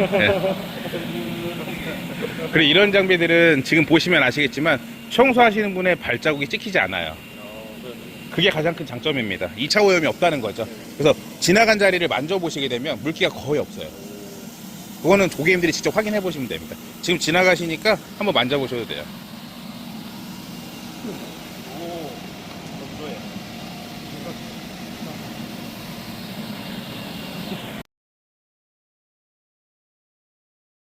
네. 그리고 이런 장비들은 지금 보시면 아시겠지만 청소하시는 분의 발자국이 찍히지 않아요. 그게 가장 큰 장점입니다. 2차 오염이 없다는 거죠. 그래서 지나간 자리를 만져보시게 되면 물기가 거의 없어요. 그거는 고객님들이 직접 확인해 보시면 됩니다. 지금 지나가시니까 한번 만져보셔도 돼요.